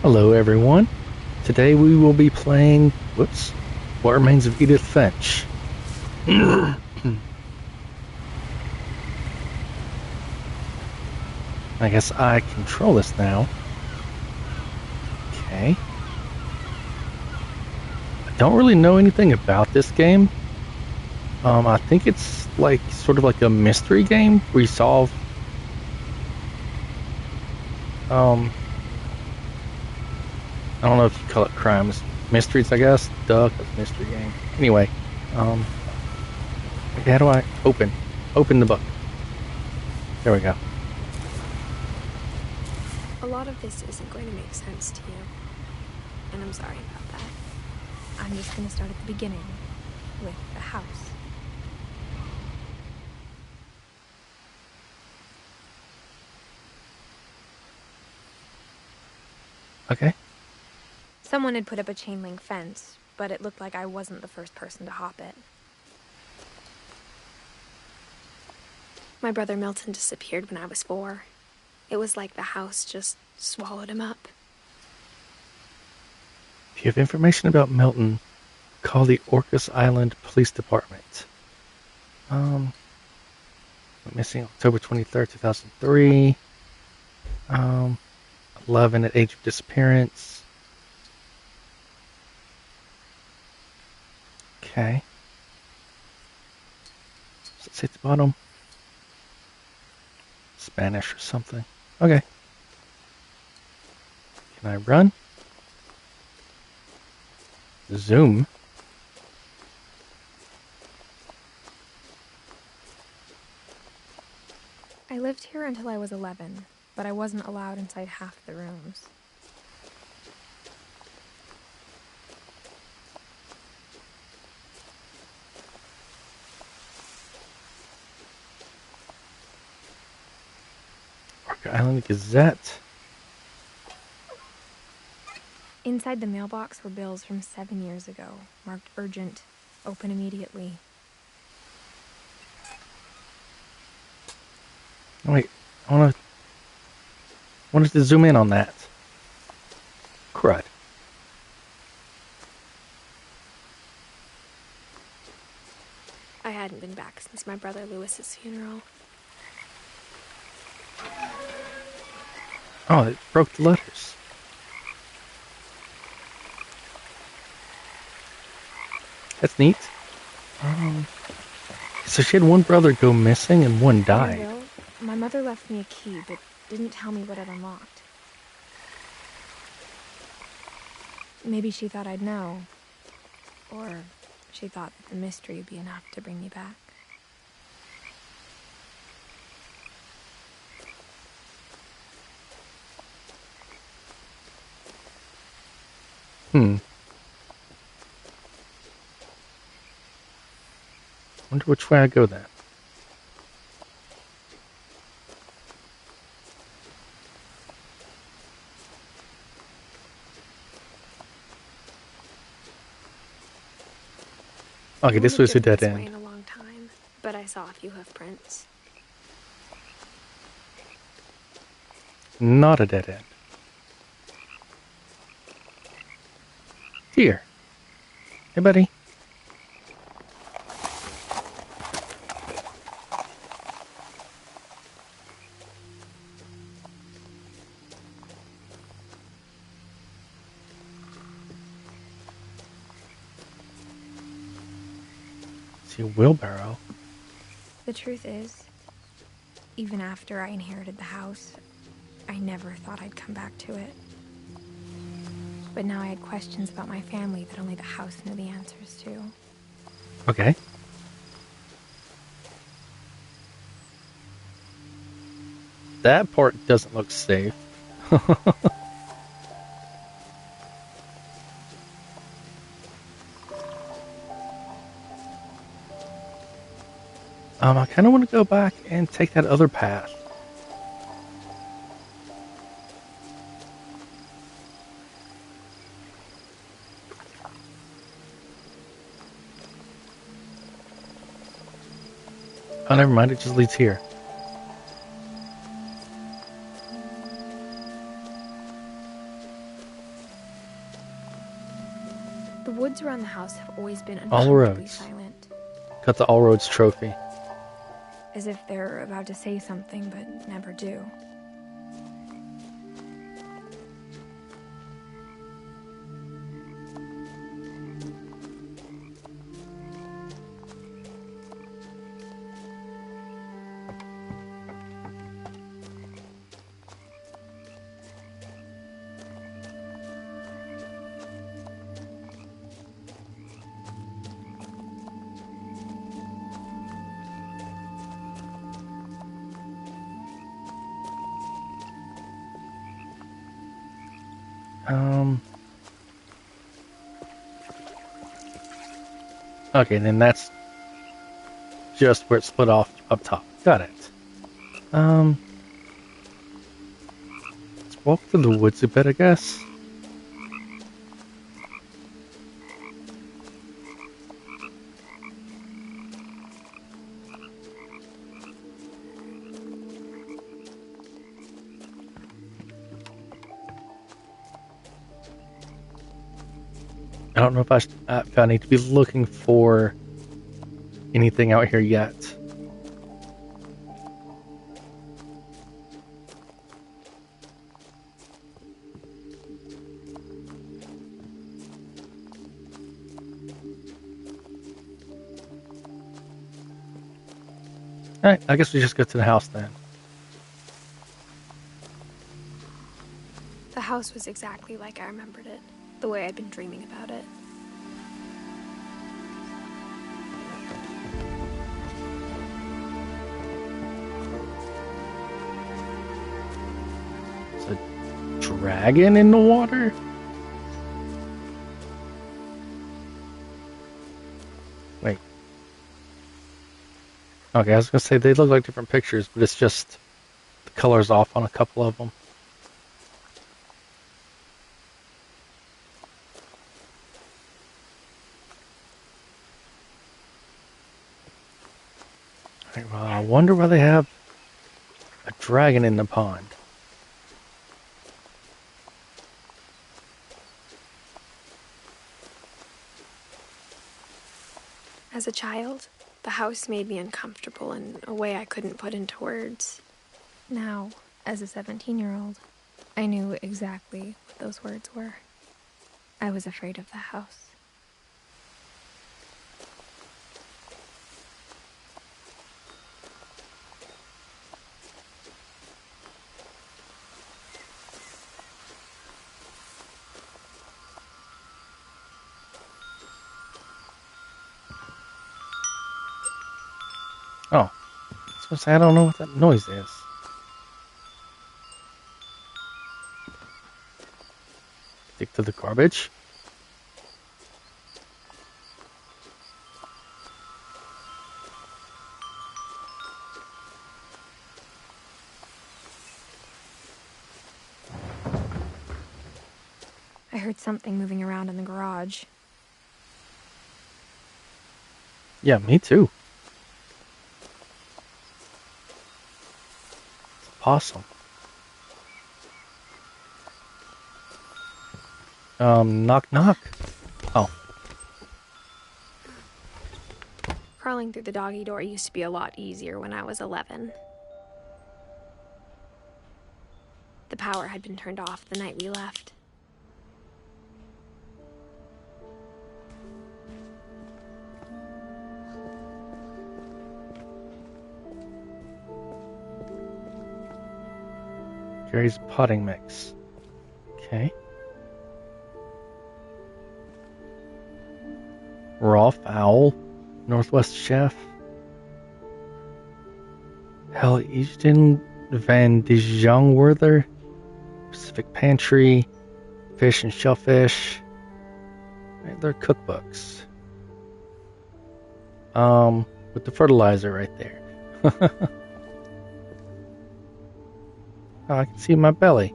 Hello, everyone. Today we will be playing, What Remains of Edith Finch. I guess I control this now. Okay. I don't really know anything about this game. I think it's like, sort of like a mystery game where you solve, I don't know if you call it crimes. Mysteries, I guess. Duh, 'cause mystery game. Anyway, okay, how do I open the book? There we go. A lot of this isn't going to make sense to you, and I'm sorry about that. I'm just going to start at the beginning, with the house. Okay. Someone had put up a chain link fence, but it looked like I wasn't the first person to hop it. My brother Milton disappeared when I was 4. It was like the house just swallowed him up. If you have information about Milton, call the Orcas Island Police Department. Missing October 23rd, 2003. 11 at age of disappearance. Okay. Does it say at the bottom? Spanish or something. Okay. Can I run? Zoom. I lived here until I was 11, but I wasn't allowed inside half the rooms. Orca Island Gazette. Inside the mailbox were bills from 7 years ago, marked urgent, open immediately. Oh, wait, I wanted to zoom in on that. Crud. I hadn't been back since my brother Lewis's funeral. Oh, it broke the letters. That's neat. So she had one brother go missing and one died. Will, my mother left me a key, but didn't tell me what it unlocked. Maybe she thought I'd know. Or she thought that the mystery would be enough to bring me back. Wonder which way I go then. Okay, this was a dead end. In a long time, but I saw a few hoof prints. Not a dead end. Here. Hey, buddy. See a wheelbarrow. The truth is, even after I inherited the house, I never thought I'd come back to it. But now I had questions about my family that only the house knew the answers to. Okay. That part doesn't look safe. I kind of want to go back and take that other path. Oh, never mind. It just leads here. The woods around the house have always been All uncomfortably roads. silent. Got the All Roads trophy. As if they're about to say something, but never do. Okay, then that's just where it split off up top. Got it. Let's walk through the woods a bit, I guess. I don't know if I need to be looking for anything out here yet. Alright, I guess we just go to the house then. The house was exactly like I remembered it, the way I'd been dreaming about it. There's a dragon in the water? Wait. Okay, I was gonna say they look like different pictures, but it's just the color's off on a couple of them. Alright, well, I wonder why they have a dragon in the pond. As a child, the house made me uncomfortable in a way I couldn't put into words. Now, as a 17-year-old, I knew exactly what those words were. I was afraid of the house. Oh, I was gonna say I don't know what that noise is. Stick to the garbage. I heard something moving around in the garage. Yeah, me too. It's a possum. Knock knock. Oh, Crawling through the doggy door used to be a lot easier when I was 11. The power had been turned off the night we left. Jerry's potting mix. Okay. Raw fowl. Northwest Chef. Hell, Easton Van Dijongwerther. Pacific Pantry. Fish and Shellfish. Right, they're cookbooks. With the fertilizer right there. Oh, I can see my belly.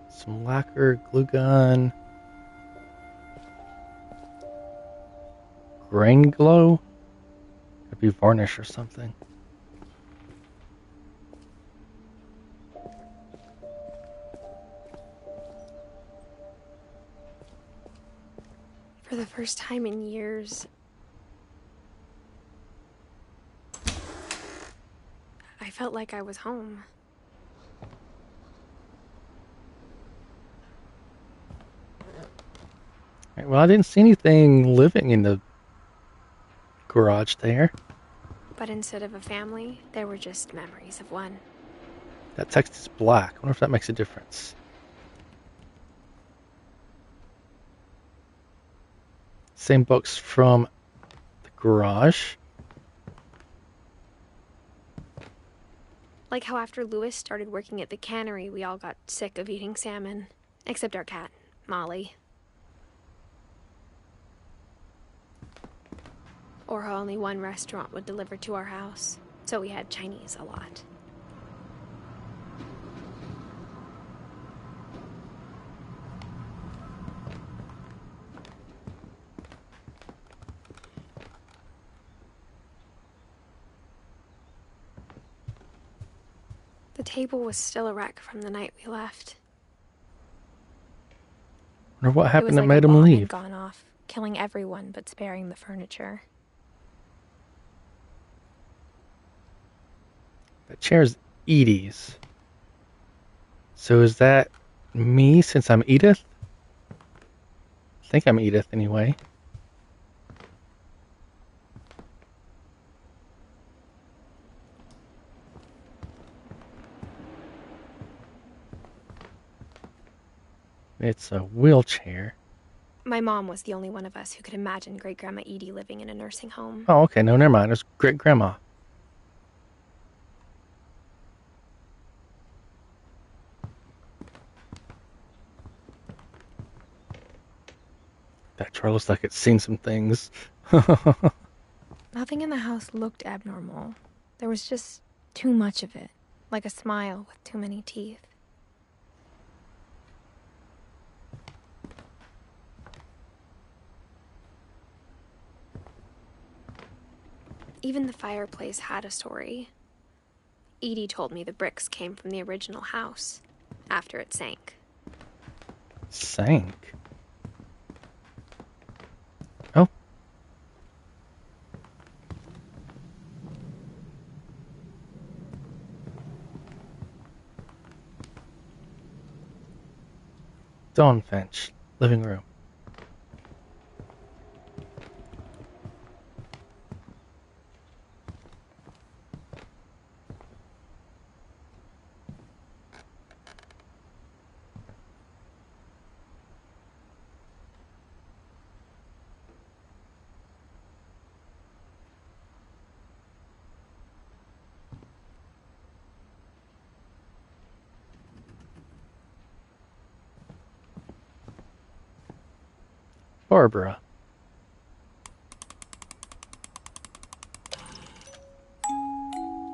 Some lacquer, glue gun, grain glow. Could be varnish or something. For the first time in years, I felt like I was home. Right, well, I didn't see anything living in the garage there. But instead of a family, there were just memories of one. That text is black. I wonder if that makes a difference. Same books from the garage. Like how after Lewis started working at the cannery, we all got sick of eating salmon. Except our cat, Molly. Or how only one restaurant would deliver to our house, so we had Chinese a lot. The table was still a wreck from the night we left. Wonder what happened that It was like made a him bomb leave. had gone off, killing everyone but sparing the furniture. That chair's Edie's. So is that me since I'm Edith? I think I'm Edith anyway. It's a wheelchair. My mom was the only one of us who could imagine Great Grandma Edie living in a nursing home. Oh, okay. No, never mind. It's great grandma. That chair looks like it's seen some things. Nothing in the house looked abnormal. There was just too much of it, like a smile with too many teeth. Even the fireplace had a story. Edie told me the bricks came from the original house, after it sank. Sank? Oh. Dawnfinch, living room. Barbara.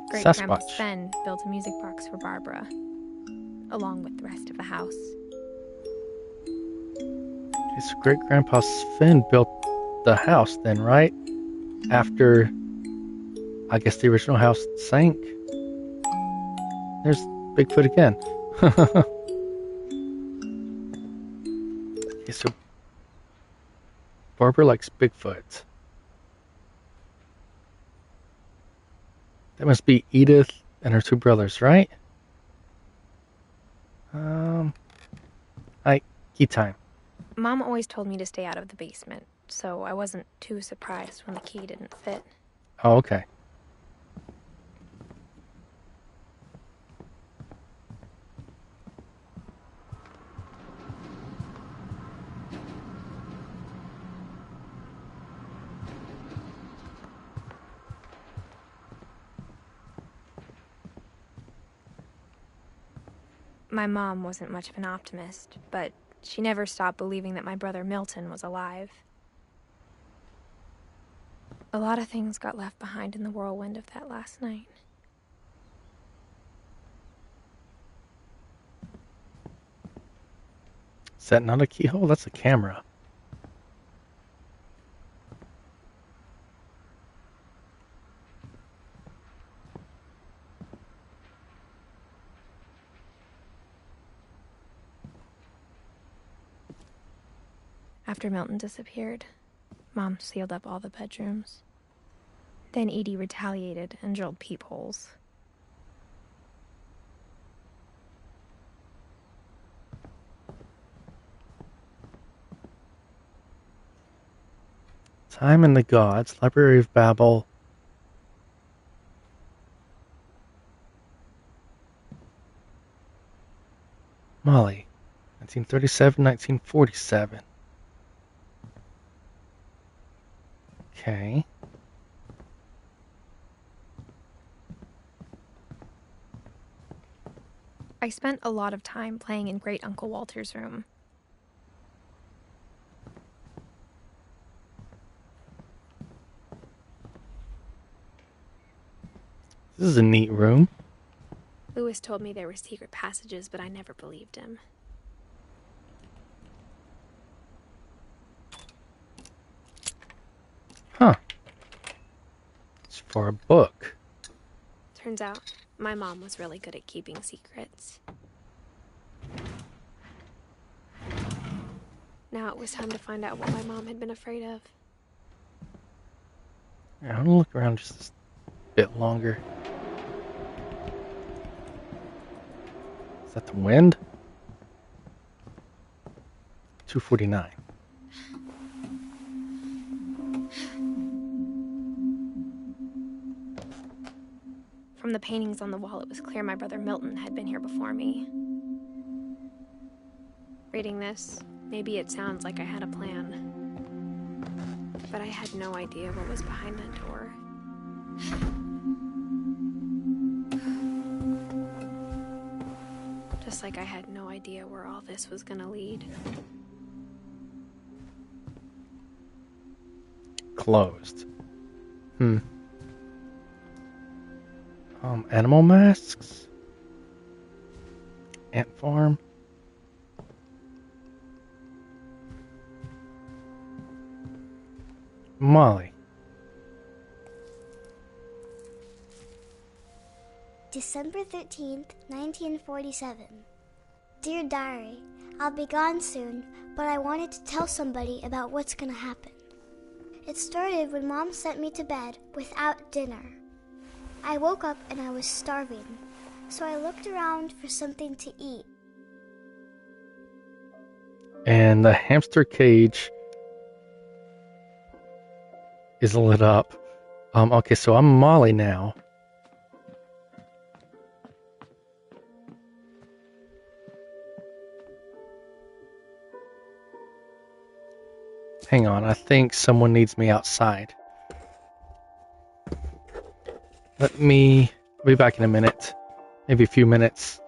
Great Grandpa Sasquatch. Sven built a music box for Barbara, along with the rest of the house. Okay, so great grandpa Sven built the house then, right? After, I guess, the original house sank. There's Bigfoot again. Okay, so Barbara likes Bigfoot. That must be Edith and her two brothers, right? Key time. Mom always told me to stay out of the basement, so I wasn't too surprised when the key didn't fit. Oh, okay. My mom wasn't much of an optimist, but she never stopped believing that my brother Milton was alive. A lot of things got left behind in the whirlwind of that last night. Is that not a keyhole? That's a camera. After Milton disappeared, Mom sealed up all the bedrooms. Then Edie retaliated and drilled peepholes. Time and the Gods, Library of Babel. Molly, 1937, 1947. Okay. I spent a lot of time playing in Great Uncle Walter's room. This is a neat room. Lewis told me there were secret passages, but I never believed him. Huh. It's for a book. Turns out, my mom was really good at keeping secrets. Now it was time to find out what my mom had been afraid of. I'm gonna look around just a bit longer. Is that the wind? 249. From the paintings on the wall, it was clear my brother Milton had been here before me. Reading this, maybe it sounds like I had a plan. But I had no idea what was behind that door. Just like I had no idea where all this was gonna lead. Closed. Animal masks? Ant farm? Molly. December 13th, 1947. Dear Diary, I'll be gone soon, but I wanted to tell somebody about what's gonna happen. It started when Mom sent me to bed without dinner. I woke up and I was starving, so I looked around for something to eat. And the hamster cage is lit up. Okay, so I'm Molly now. Hang on, I think someone needs me outside. I'll be back in a minute. Maybe a few minutes.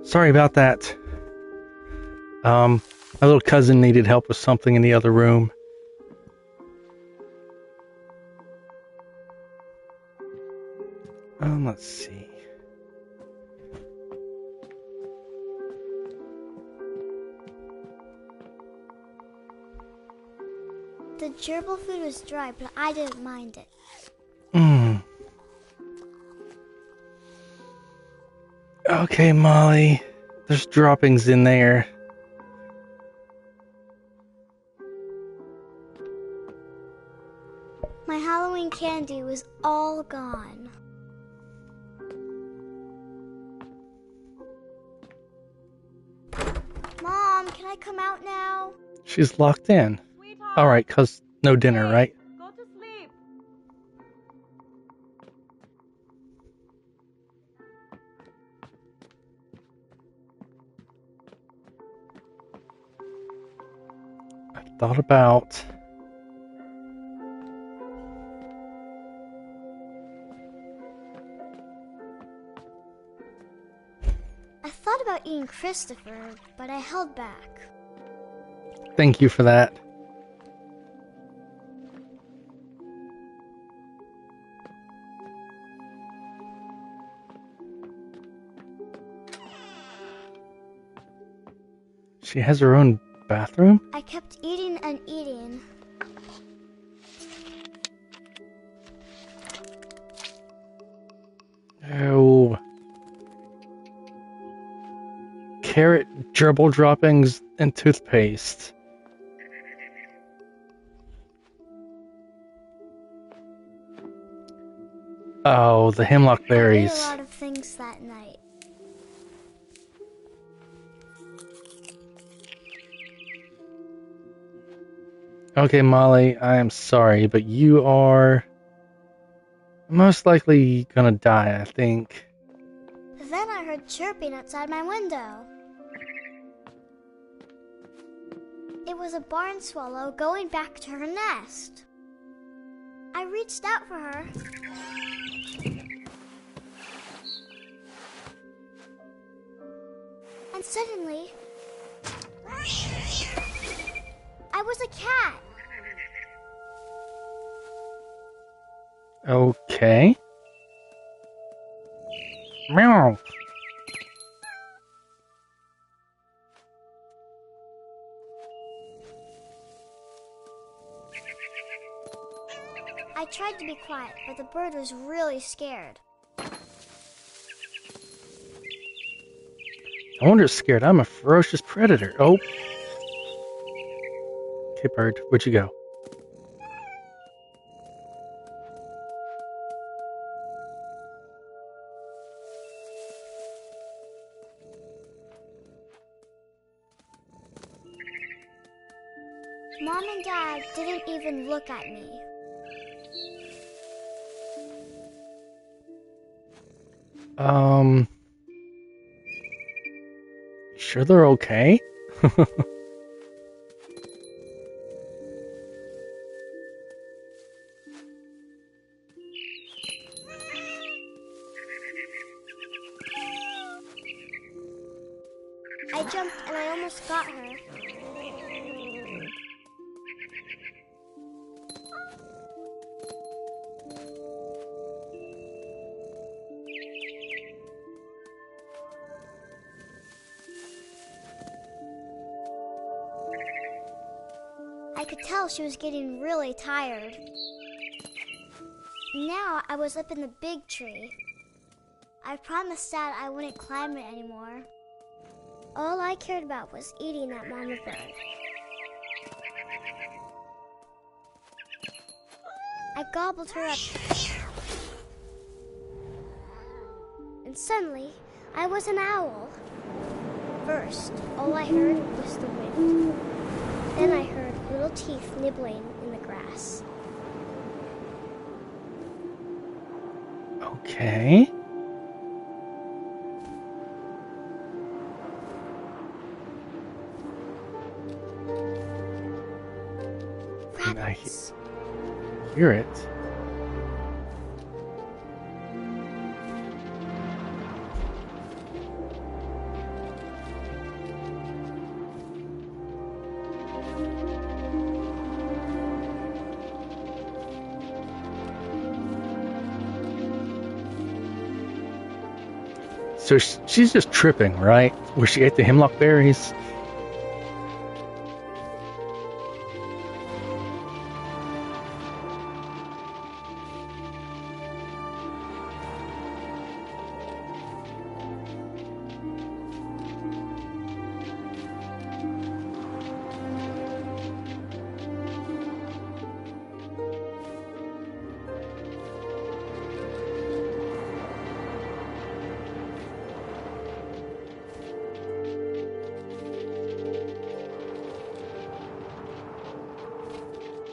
Sorry about that. My little cousin needed help with something in the other room. Let's see. The gerbil food was dry, but I didn't mind it. Okay, Molly. There's droppings in there. My Halloween candy was all gone. Mom, can I come out now? She's locked in. Sweetheart, Alright, 'cause no dinner, right? go to sleep. I thought about... I thought about eating Christopher, but I held back. Thank you for that. She has her own bathroom? I kept eating and eating. Oh. Carrot, gerbil droppings, and toothpaste. Oh, the hemlock I ate berries. a lot of things that night. Okay, Molly, I am sorry, but you are most likely gonna die, I think. Then I heard chirping outside my window. It was a barn swallow going back to her nest. I reached out for her. And suddenly, I was a cat. Okay. Meow. I tried to be quiet, but the bird was really scared. No wonder it's scared. I'm a ferocious predator. Oh. Okay, bird, where'd you go? Mom and Dad didn't even look at me. Sure they're okay? I jumped and I almost got her. I could tell she was getting really tired. Now I was up in the big tree. I promised Dad I wouldn't climb it anymore. All I cared about was eating that mama bird. I gobbled her up. And suddenly, I was an owl. First, all I heard was the wind. Then I heard little teeth nibbling in the grass. Okay. Rabbits. Hear it. So she's just tripping, right? Where she ate the hemlock berries.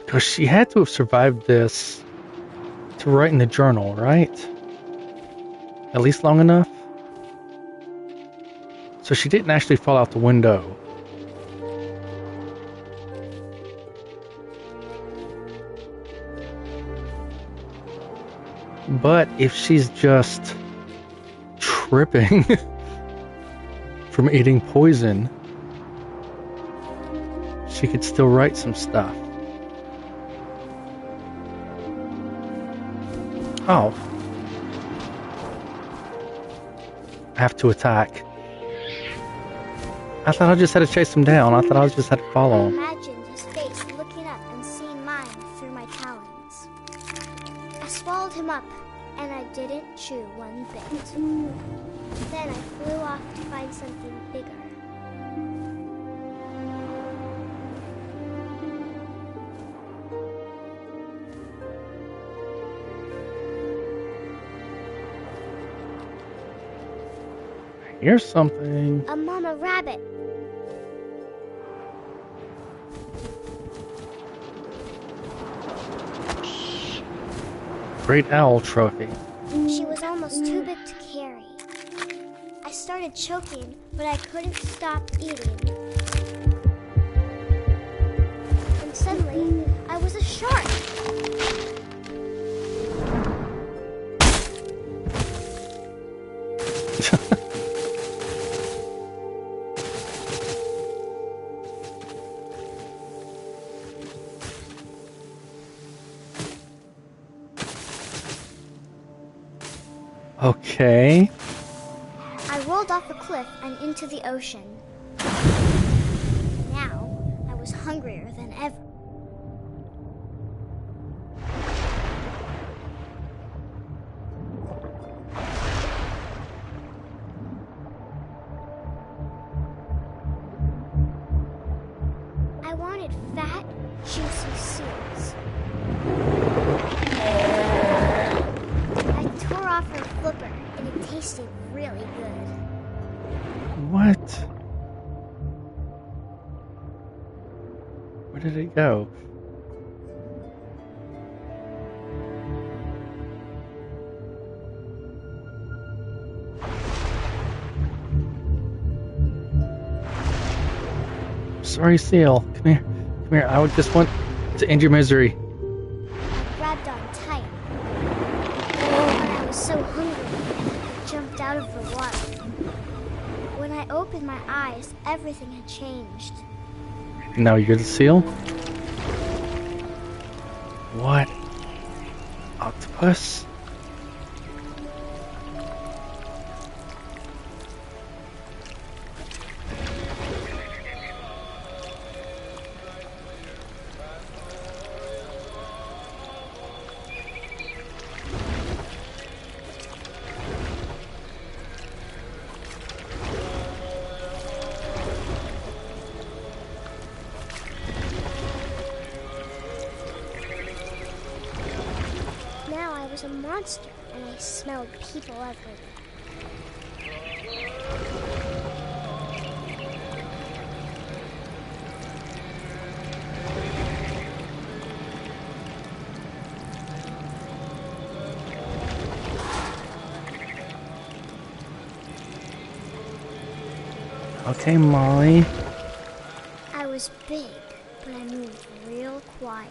Because she had to have survived this to write in the journal, right? At least long enough. So she didn't actually fall out the window. But if she's just tripping from eating poison, she could still write some stuff. Oh. I have to attack. I thought I just had to chase him down. I thought I just had to follow him. I imagined his face looking up and seeing mine through my talons. I swallowed him up, and I didn't chew one bit. Then I flew off to find something bigger. Here's something. A mama rabbit. Great owl trophy. She was almost too big to carry. I started choking, but I couldn't stop eating. And suddenly, I was a shark. Okay. I rolled off a cliff and into the ocean. Now, I was hungrier than ever. I wanted fat, juicy seals. I tore off her flipper, and it tasted really good. What? Where did it go? Sorry, Seal. Come here. Come here. I would just want to end your misery. I grabbed on tight. But I was so hungry, I jumped out of the water. When I opened my eyes, everything had changed. Now you're the seal? What? Octopus? Now I was a monster, and I smelled people everywhere. Okay, Molly. I was big, but I moved real quiet.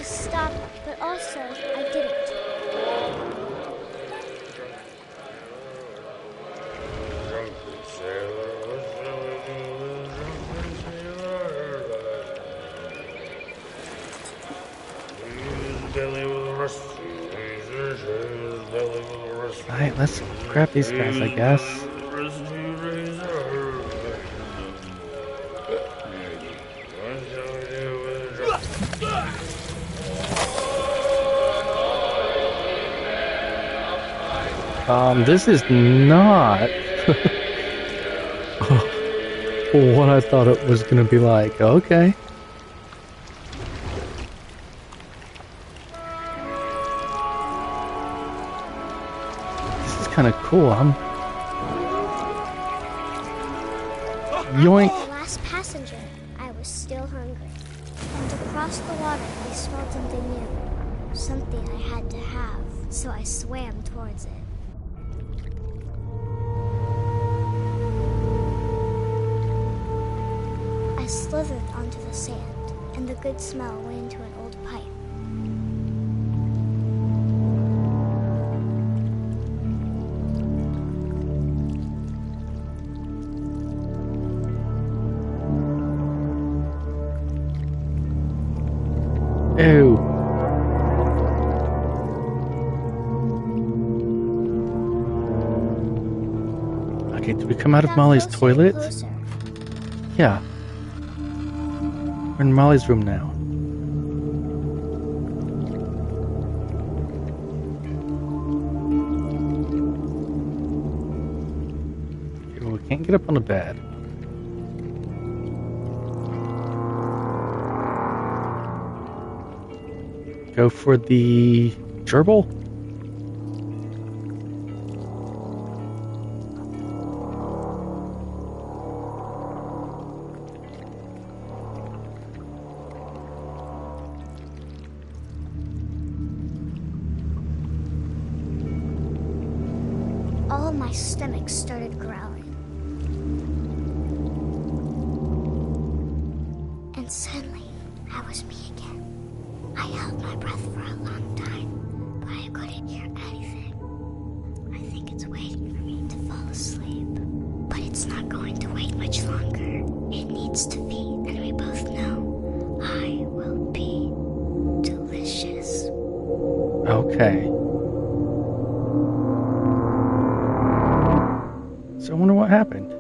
to stop, but also I didn't. Alright, let's grab these guys, I guess. This is not what I thought it was gonna be like. Okay. This is kind of cool. Yoink. The last passenger, I was still hungry. And across the water, I smelled something new. Something I had to have, so I swam towards it. I slithered onto the sand, and the good smell went into an old pipe. Ew. Okay, did we come out of Got Molly's closer and toilet? closer. Yeah. We're in Molly's room now. Okay, well, we can't get up on the bed. Go for the gerbil? All of my stomach started growling. And suddenly, I was me again. I held my breath for a long time, but I couldn't hear anything. I think it's waiting for me to fall asleep. But it's not going to wait much longer. It needs to be, and we both know I will be delicious. Okay. So I wonder what happened.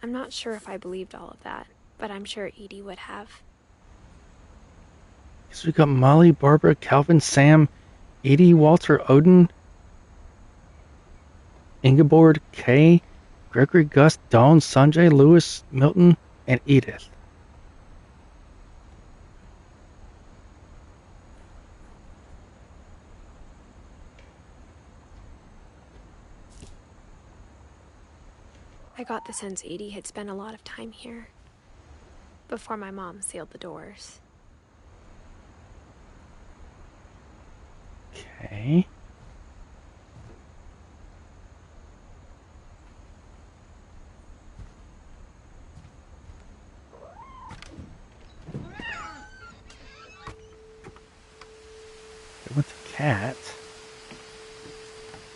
I'm not sure if I believed all of that, but I'm sure Edie would have. So we got Molly, Barbara, Calvin, Sam, Edie, Walter, Odin, Ingeborg, Kay, Gregory, Gus, Dawn, Sanjay, Lewis, Milton, and Edith. I got the sense Edie had spent a lot of time here before my mom sealed the doors. Okay. There went the cat.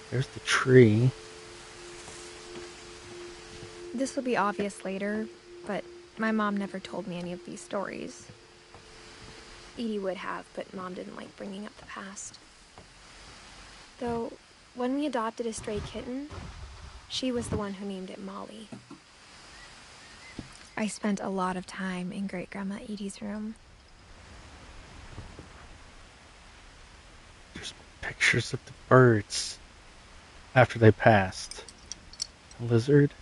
There's the tree. This will be obvious later, but my mom never told me any of these stories. Edie would have, but Mom didn't like bringing up the past. Though, when we adopted a stray kitten, she was the one who named it Molly. I spent a lot of time in Great-Grandma Edie's room. There's pictures of the birds after they passed. A lizard.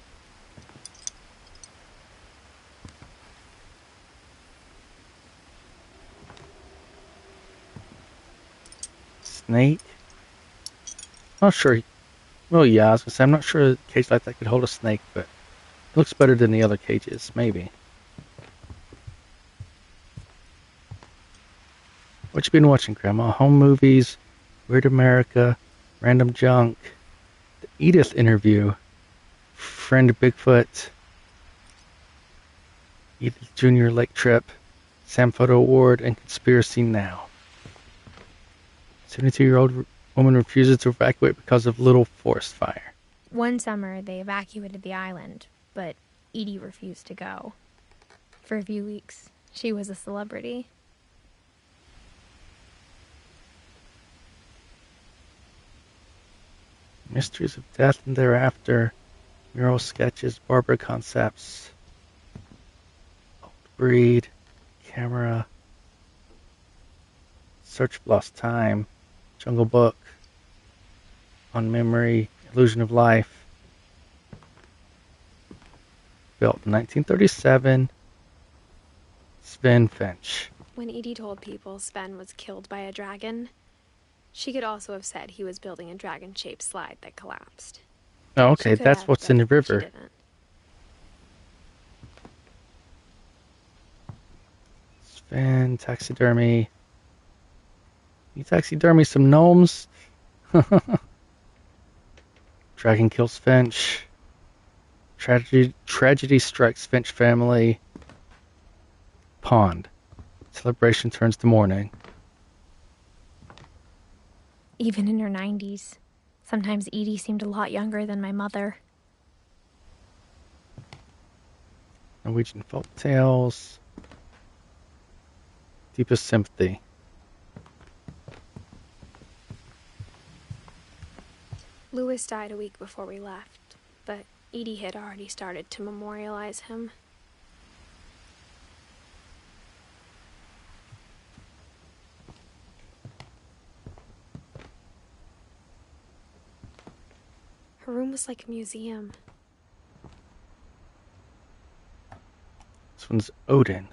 Snake. Not sure. Well, yeah, I was gonna say, I'm not sure a cage like that could hold a snake, but it looks better than the other cages, maybe. What you been watching, Grandma? Home movies, Weird America, Random Junk, Edith interview. Friend Bigfoot. Edith Jr. Lake Trip. Sam Photo Award and Conspiracy Now. 72-year-old woman refuses to evacuate because of little forest fire. One summer, they evacuated the island, but Edie refused to go. For a few weeks, she was a celebrity. Mysteries of Death and Thereafter. Mural sketches. Barbara Concepts. Old Breed. Camera. Search for Lost Time. Jungle Book. On Memory. Illusion of Life. Built in 1937. Sven Finch. When Edie told people Sven was killed by a dragon, she could also have said he was building a dragon-shaped slide that collapsed. Oh, okay, that's what's in the river. She didn't. Sven, taxidermy. You taxidermy some gnomes? Dragon kills Finch. Tragedy strikes Finch family. Pond. Celebration turns to mourning. Even in her 90s, sometimes Edie seemed a lot younger than my mother. Norwegian folk tales. Deepest sympathy. Lewis died a week before we left, but Edie had already started to memorialize him. Her room was like a museum. This one's Odin.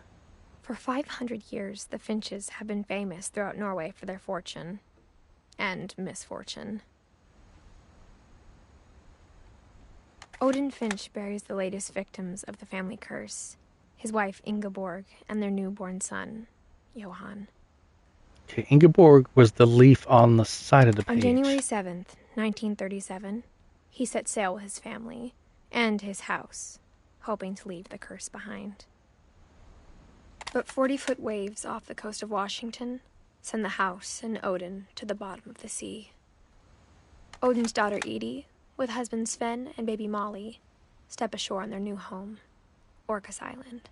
For 500 years, the Finches have been famous throughout Norway for their fortune and misfortune. Odin Finch buries the latest victims of the family curse, his wife Ingeborg and their newborn son, Johan. Okay, Ingeborg was the leaf on the side of the page. On January 7th, 1937, he set sail with his family and his house, hoping to leave the curse behind. But 40-foot waves off the coast of Washington send the house and Odin to the bottom of the sea. Odin's daughter Edie, with husband Sven and baby Molly, step ashore on their new home, Orcas Island.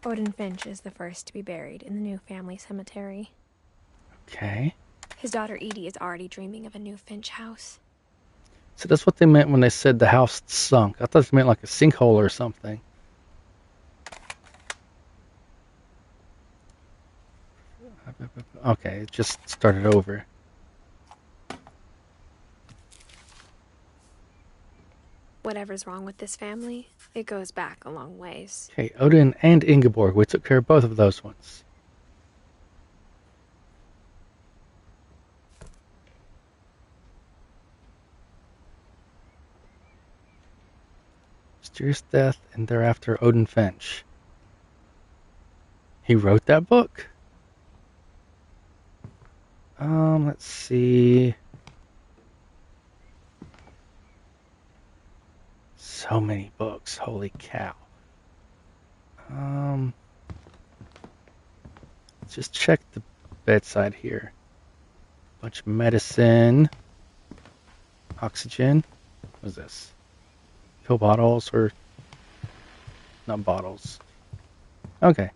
Odin Finch is the first to be buried in the new family cemetery. Okay. His daughter Edie is already dreaming of a new Finch house. So that's what they meant when they said the house sunk. I thought they meant like a sinkhole or something. Okay, it just started over. Whatever's wrong with this family, it goes back a long ways. Okay, Odin and Ingeborg. We took care of both of those ones. Mysterious Death and Thereafter Odin Finch. He wrote that book? Let's see. So many books, holy cow. Let's just check the bedside here. Bunch of medicine. Oxygen. What is this? Pill bottles or not bottles. Okay.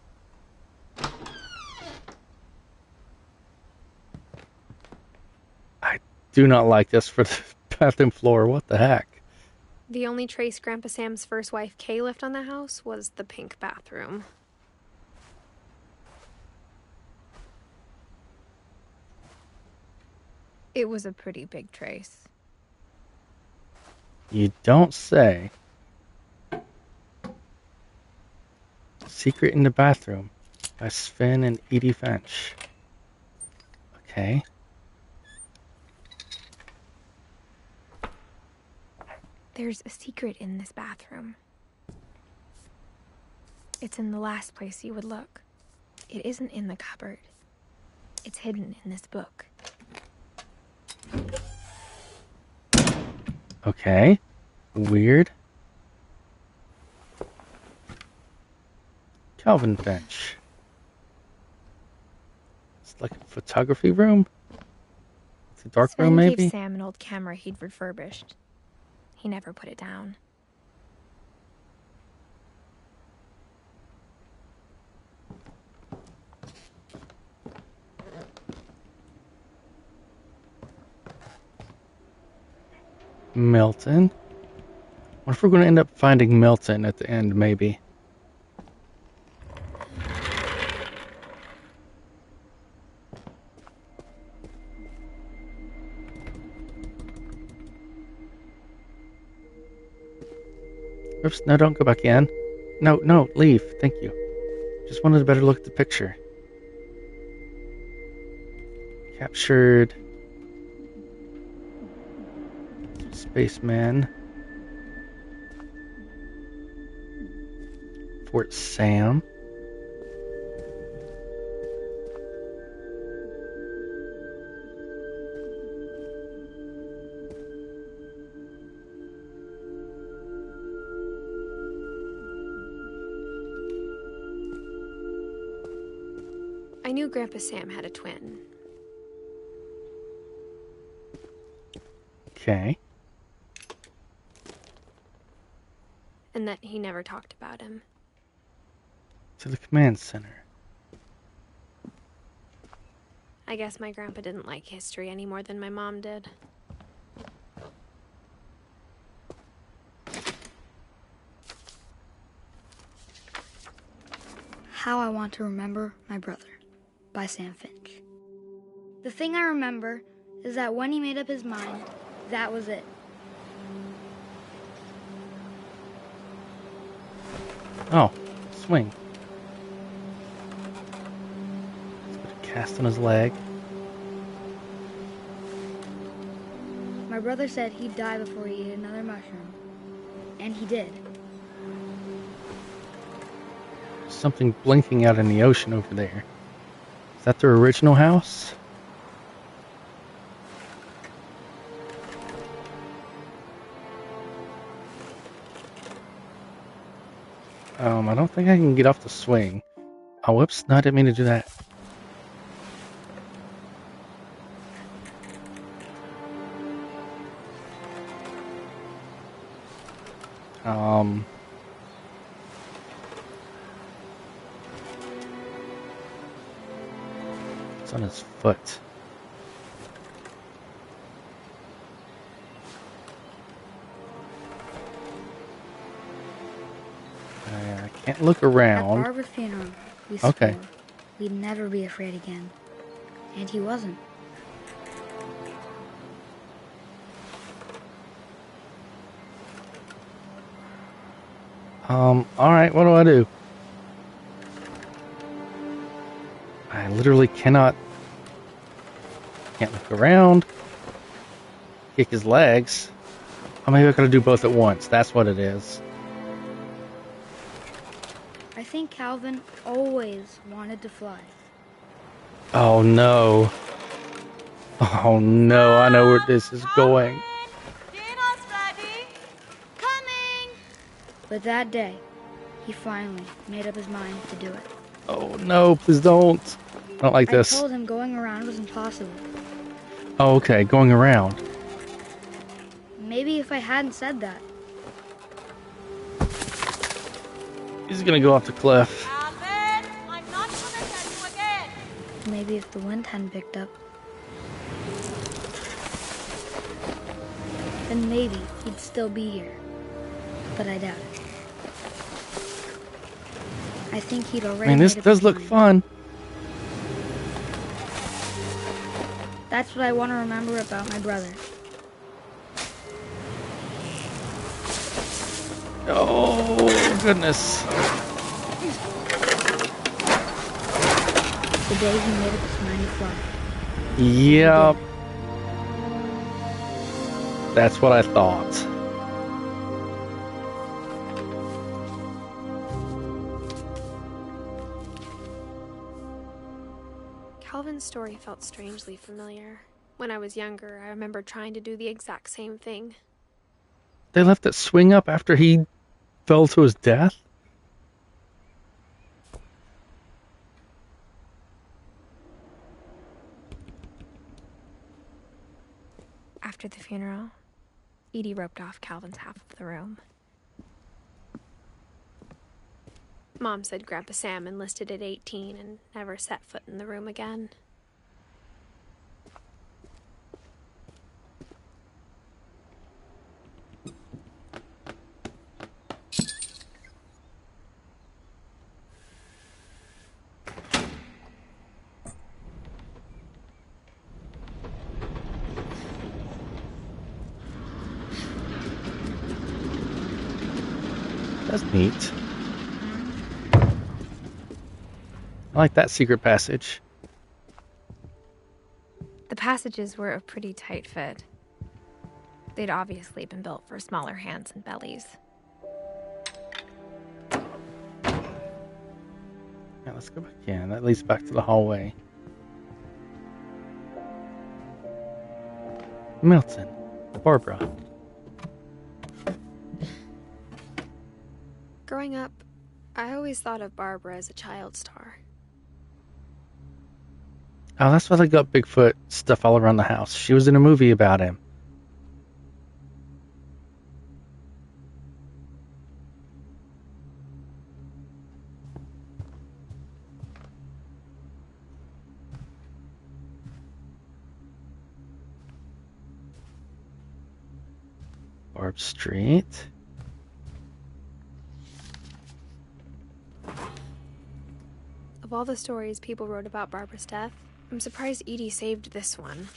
I do not like this for the bathroom floor. What the heck? The only trace Grandpa Sam's first wife Kay left on the house was the pink bathroom. It was a pretty big trace. You don't say. Secret in the Bathroom by Sven and Edie Finch. Okay. There's a secret in this bathroom. It's in the last place you would look. It isn't in the cupboard. It's hidden in this book. Okay. Weird. Calvin bench. It's like a photography room. It's a dark room, Sven maybe? gave Sam an old camera he'd refurbished. He never put it down. Milton. What if we're going to end up finding Milton at the end, maybe? Oops, no, don't go back in. No, leave. Thank you. Just wanted a better look at the picture. Captured. Spaceman. Fort Sam. I knew Grandpa Sam had a twin. Okay. And that he never talked about him. To the command center. I guess my grandpa didn't like history any more than my mom did. How I Want to Remember My Brother by Sam Finch. The thing I remember is that when he made up his mind, that was it. Oh, swing. Let's put a cast on his leg. My brother said he'd die before he ate another mushroom. And he did. Something blinking out in the ocean over there. Is that their original house? I don't think I can get off the swing. Oh, whoops. No, I didn't mean to do that. It's on his foot. I can't look At around. Barbara's funeral, we Okay. swore we'd never be afraid again. And he wasn't. Alright, what do I do? I literally can't look around. Kick his legs. Oh, maybe I gotta do both at once. That's what it is. I think Calvin always wanted to fly. Oh no. Oh no, I know where this is going. Dinner's ready. Coming. But that day, he finally made up his mind to do it. Oh no, please don't. I don't like I this. told him going around was impossible. Oh, okay, going around. Maybe if I hadn't said that. He's gonna go off the cliff. Calvin, I'm not gonna tell you again. Maybe if the wind hadn't picked up. Then maybe he'd still be here. But I doubt it. I think he'd already Man, this made up does his look mind. fun. That's what I want to remember about my brother. Oh, goodness. The day he made up his mind to fly. Yep. That's what I thought. Calvin's story felt strangely familiar. When I was younger, I remember trying to do the exact same thing. They left it swing up after he fell to his death? After the funeral, Edie roped off Calvin's half of the room. Mom said Grandpa Sam enlisted at 18 and never set foot in the room again. That's neat. I like that secret passage. The passages were a pretty tight fit. They'd obviously been built for smaller hands and bellies. Yeah, let's go back in. That leads back to the hallway. Milton. Barbara. Growing up, I always thought of Barbara as a child star. Oh, that's why they got Bigfoot stuff all around the house. She was in a movie about him. Barb Street. Of all the stories people wrote about Barbara's death, I'm surprised Edie saved this one.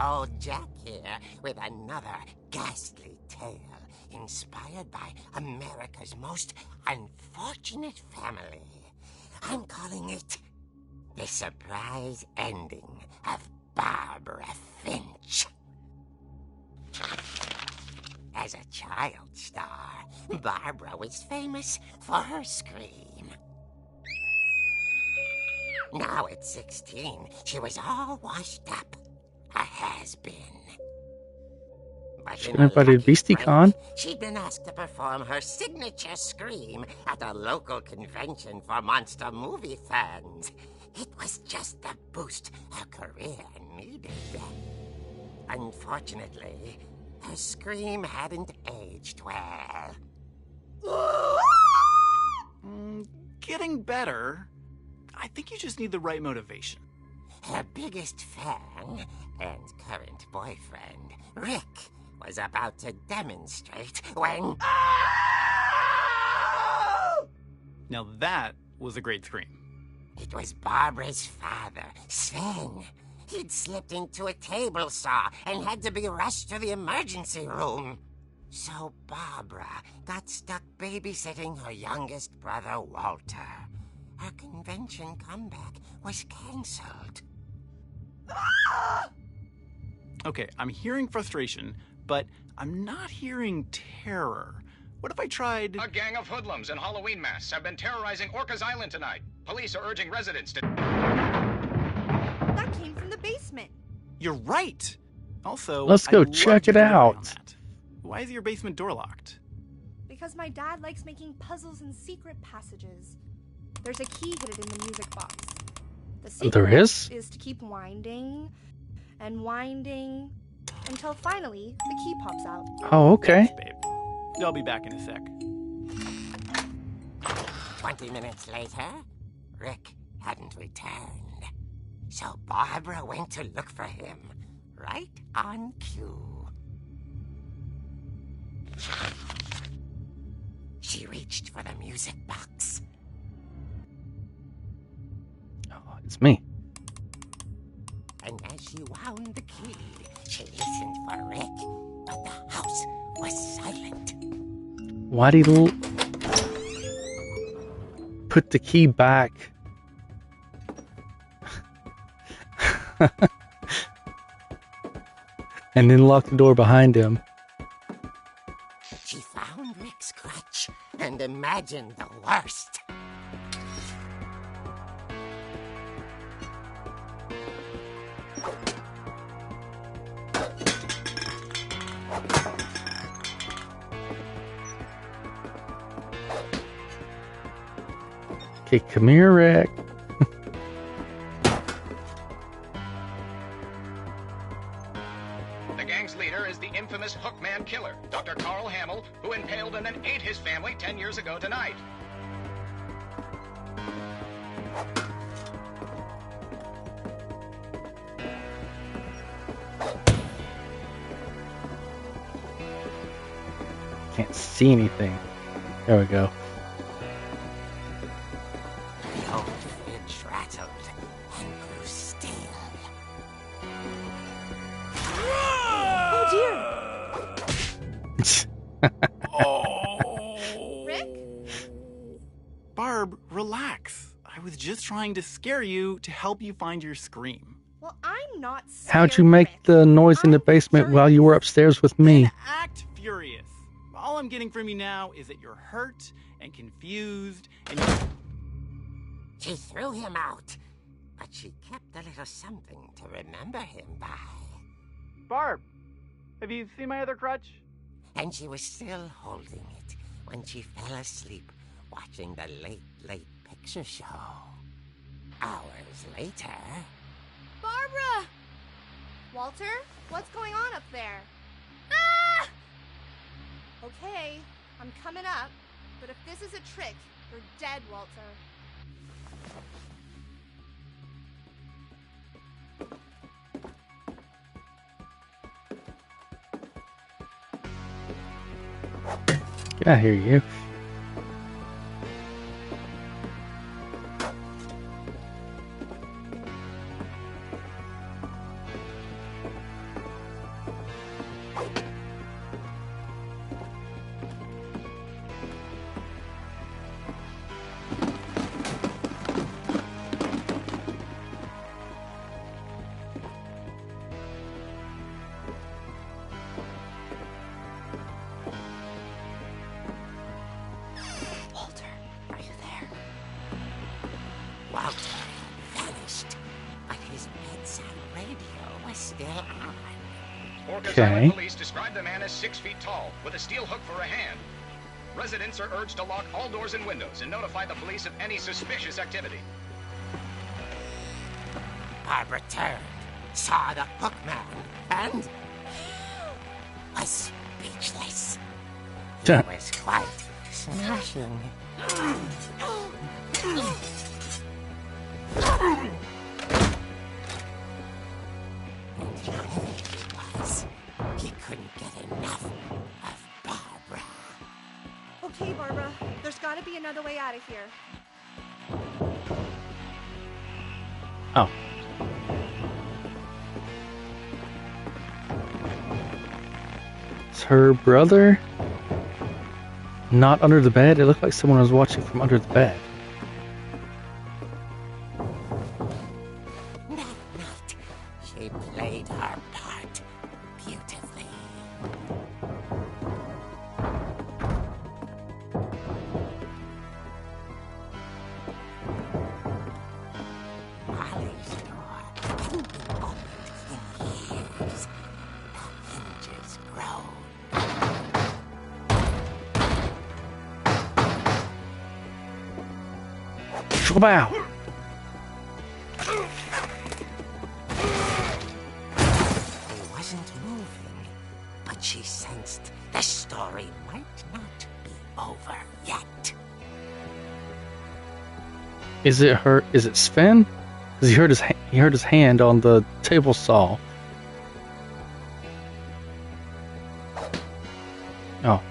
Old Jack here with another ghastly tale inspired by America's most unfortunate family. I'm calling it The Surprise Ending of Barbara Finch. As a child star, Barbara was famous for her scream. Now at 16, she was all washed up. A has-been. But She in been a invited lucky to break, Beastie she'd been asked to perform her signature scream at a local convention for monster movie fans. It was just the boost her career needed. Unfortunately, her scream hadn't aged well. Getting better. I think you just need the right motivation. Her biggest fan and current boyfriend, Rick, was about to demonstrate when... Now that was a great scream. It was Barbara's father, Sven. He'd slipped into a table saw and had to be rushed to the emergency room. So Barbara got stuck babysitting her youngest brother, Walter. Her convention comeback was cancelled. Okay, I'm hearing frustration, but I'm not hearing terror. What if I tried... A gang of hoodlums in Halloween masks have been terrorizing Orcas Island tonight. Police are urging residents to... That came from the basement. You're right! Also, Let's go I'd love check to it elaborate out. on that. Why is your basement door locked? Because my dad likes making puzzles and secret passages. There's a key hidden in the music box. The secret There is? to keep winding and winding until finally the key pops out. Oh, okay. Thanks, babe. I'll be back in a sec. 20 minutes later, Rick hadn't returned. So Barbara went to look for him, right on cue. She reached for the music box. Oh, it's me. And as she wound the key, she listened for Rick, but the house was silent. Why'd he put the key back? And then lock the door behind him. She found Rick's crutch and imagined the worst. Okay, come here, Rick. The gang's leader is the infamous Hookman killer, Dr. Carl Hamill, who impaled and then ate his family 10 years ago tonight. Can't see anything. There we go. The old fridge rattled and grew still. Oh dear! Rick? Barb, relax. I was just trying to scare you to help you find your scream. Well, I'm not scared, How'd you make Rick. the noise in the I'm basement furious. while you were upstairs with me? Then act furious. All I'm getting from you now is that you're hurt and confused and She threw him out, but she kept a little something to remember him by. Barb, have you seen my other crutch? And she was still holding it when she fell asleep watching the late picture show. Hours later... Barbara! Walter, what's going on up there? Ah! Okay, I'm coming up, but if this is a trick, you're dead, Walter. Get out of here, you. Walter, are you there? Walter vanished, but his bedside radio was still on. Orcas Okay. Island police describe the man as 6 feet tall, with a steel hook for a hand. Residents are urged to lock all doors and windows and notify the police of any suspicious activity. Barbara turned, saw the Hookman, and was speechless. He Duh. was quite smashing. And the thing was, he couldn't get enough of Barbara. Okay, Barbara, there's gotta be another way out of here. Oh. It's her brother? Not under the bed? It looked like someone was watching from under the bed. That night, she played her part beautifully. Molly's door hadn't been opened in years. The hinges groaned. Schwabau! He wasn't moving, but she sensed the story might not be over yet. Is it her? Is it Sven? Because he heard his hand on the table saw. Oh.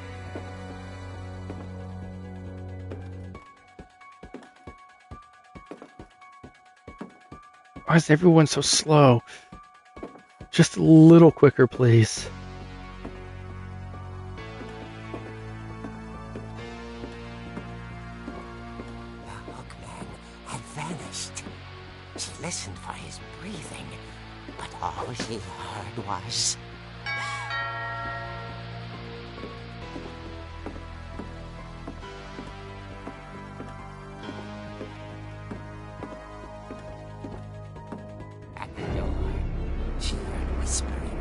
Why is everyone so slow? Just a little quicker, please. The Hookman had vanished. She listened for his breathing, but all she heard was... At the door, she heard whispering.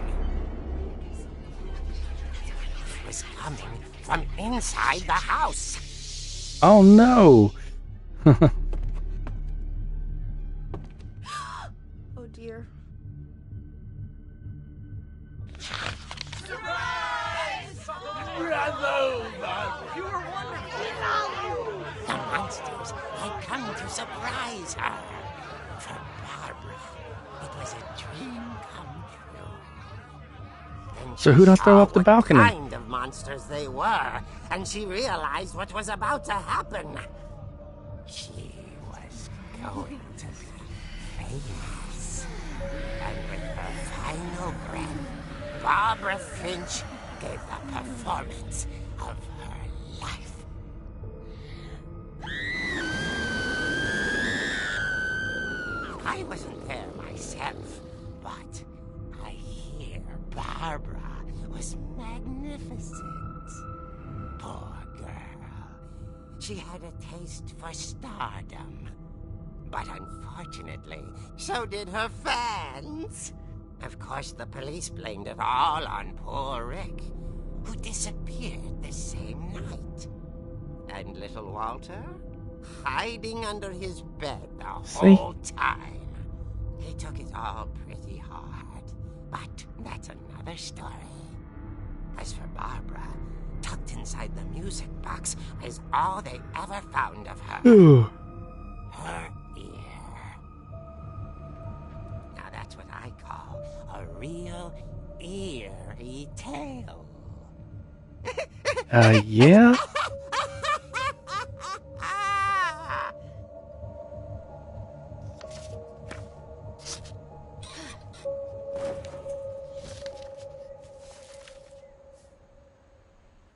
It was coming from inside the house. Oh no! You were wonderful. The monsters had come to surprise her. For Barbara, it was a dream come true. Then So she who don't throw saw off the what balcony? kind of monsters they were, and she realized what was about to happen. She was going to be famous. And with her final breath, Barbara Finch gave the performance of her life. I wasn't there myself, but I hear Barbara was magnificent. Poor girl. She had a taste for stardom. But unfortunately, so did her fans. Of course, the police blamed it all on poor Rick, who disappeared the same night. And little Walter? Hiding under his bed the whole time. He took it all pretty hard. But that's another story. As for Barbara, tucked inside the music box is all they ever found of her. Her ear. Now that's what I call a real eerie tale. Yeah?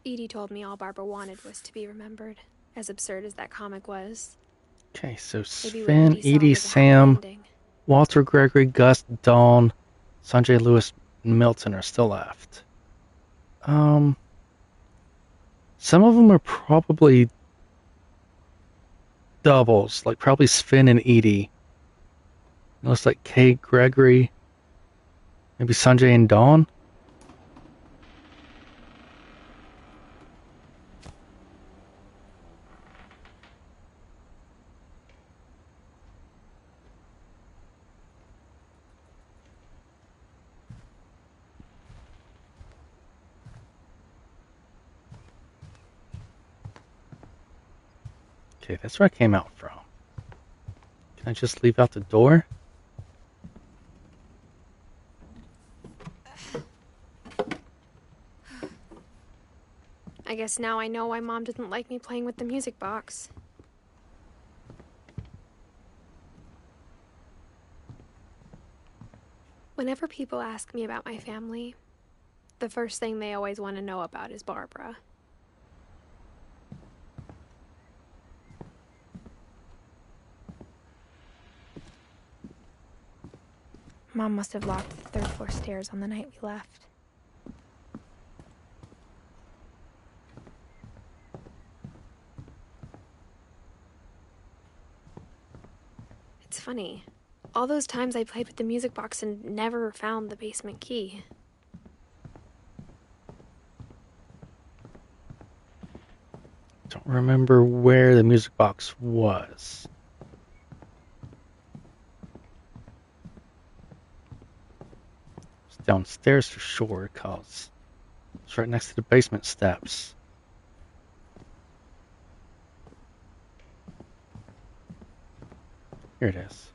Edie told me all Barbara wanted was to be remembered, as absurd as that comic was. Okay, so Maybe what Sven, Edie saw Edie, was a happy Sam, ending. Walter, Gregory, Gus, Dawn, Sanjay, Lewis, and Milton are still left. Some of them are probably doubles, like probably Sven and Edie. It looks like Kay, Gregory, maybe Sanjay and Dawn. Okay, that's where I came out from. Can I just leave out the door? I guess now I know why Mom didn't like me playing with the music box. Whenever people ask me about my family, the first thing they always want to know about is Barbara. Mom must have locked the third floor stairs on the night we left. It's funny. All those times I played with the music box and never found the basement key. Don't remember where the music box was. It's downstairs for sure, cause it's right next to the basement steps. Here it is.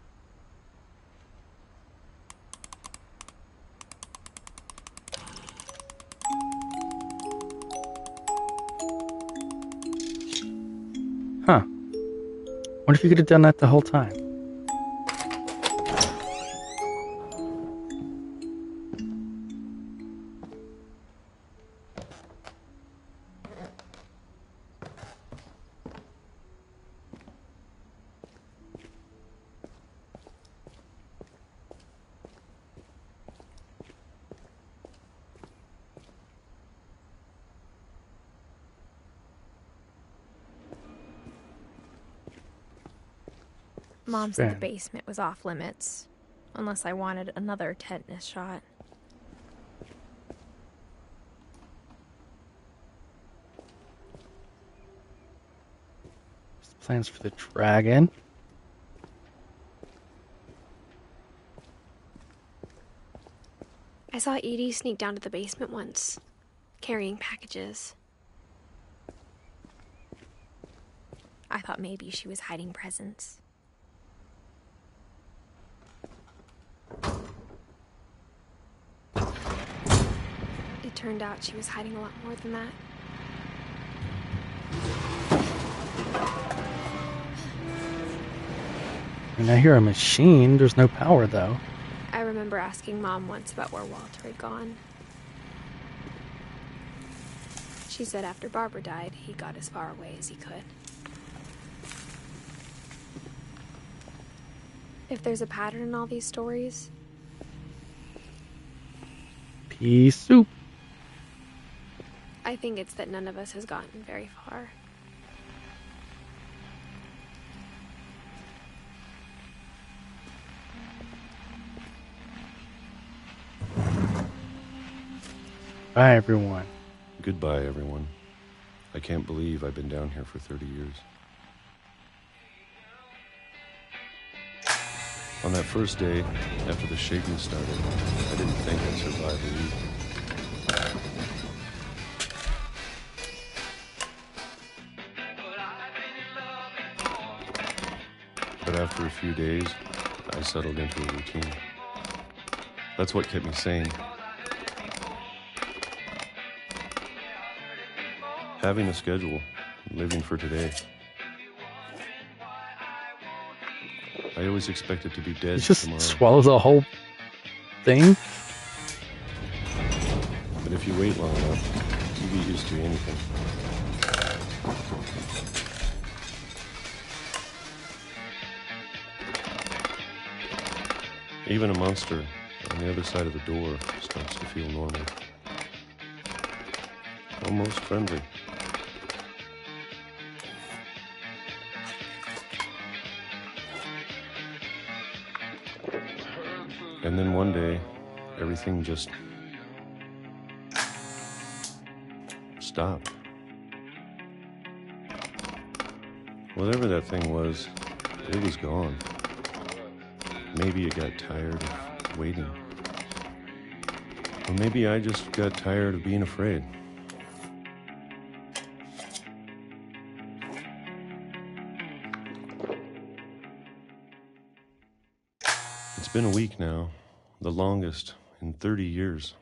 Huh. Wonder if you could have done that the whole time. Mom said the Sven. basement was off limits, unless I wanted another tetanus shot. Plans for the dragon. I saw Edie sneak down to the basement once, carrying packages. I thought maybe she was hiding presents. It turned out she was hiding a lot more than that. I mean, I hear a machine. There's no power, though. I remember asking Mom once about where Walter had gone. She said after Barbara died, he got as far away as he could. If there's a pattern in all these stories... Pea soup. I think it's that none of us has gotten very far. Bye, everyone. Goodbye, everyone. I can't believe I've been down here for 30 years. On that first day, after the shaking started, I didn't think I'd survive a week. But after a few days, I settled into a routine. That's what kept me sane. Having a schedule, living for today. I always expected to be dead You just tomorrow. swallow the whole thing? But if you wait long enough, you get used to anything. Even a monster on the other side of the door starts to feel normal. Almost friendly. And then one day, everything just stopped. Whatever that thing was, it was gone. Maybe it got tired of waiting. Or maybe I just got tired of being afraid. It's been a week now, the longest in 30 years.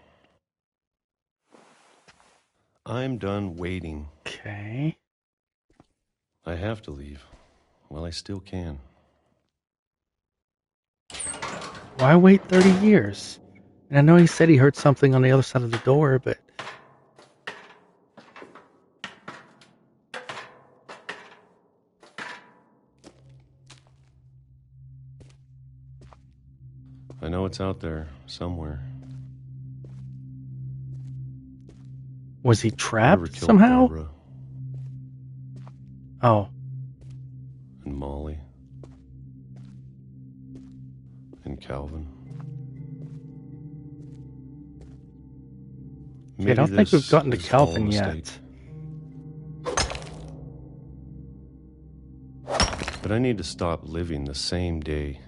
I'm done waiting. Okay. I have to leave while I still can. Why wait 30 years? And I know he said he heard something on the other side of the door, but... I know it's out there somewhere. Was he Whoever trapped killed somehow? Barbara Oh. and Molly and Calvin. Yeah, I don't think we've gotten to this is all a Calvin mistake. yet. But I need to stop living the same day,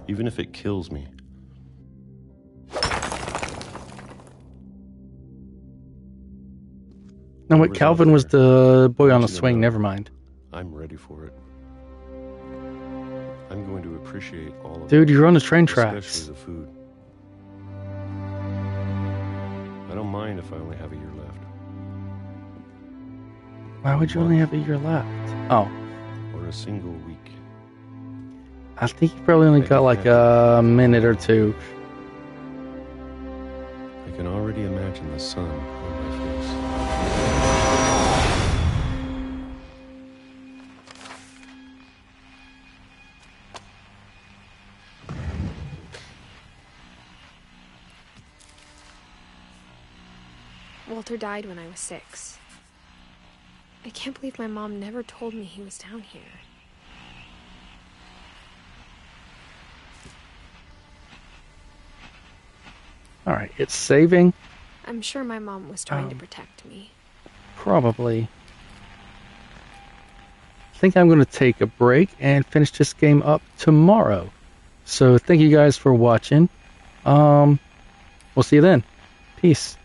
even if it kills me. No, wait, Whoever's Calvin out was there, the boy on the let you swing. know. Never mind. I'm ready for it. I'm going to appreciate all of Dude, it, you're on the train especially tracks. the food. I don't mind if I only have a year left, Why would you only have a year left? Oh, or a single week. I think you probably only got like a minute or two. I can already imagine the sun on my face. Walter died when I was 6. I can't believe my mom never told me he was down here. Alright, it's saving. I'm sure my mom was trying to protect me. Probably. I think I'm going to take a break and finish this game up tomorrow. So thank you guys for watching. We'll see you then. Peace.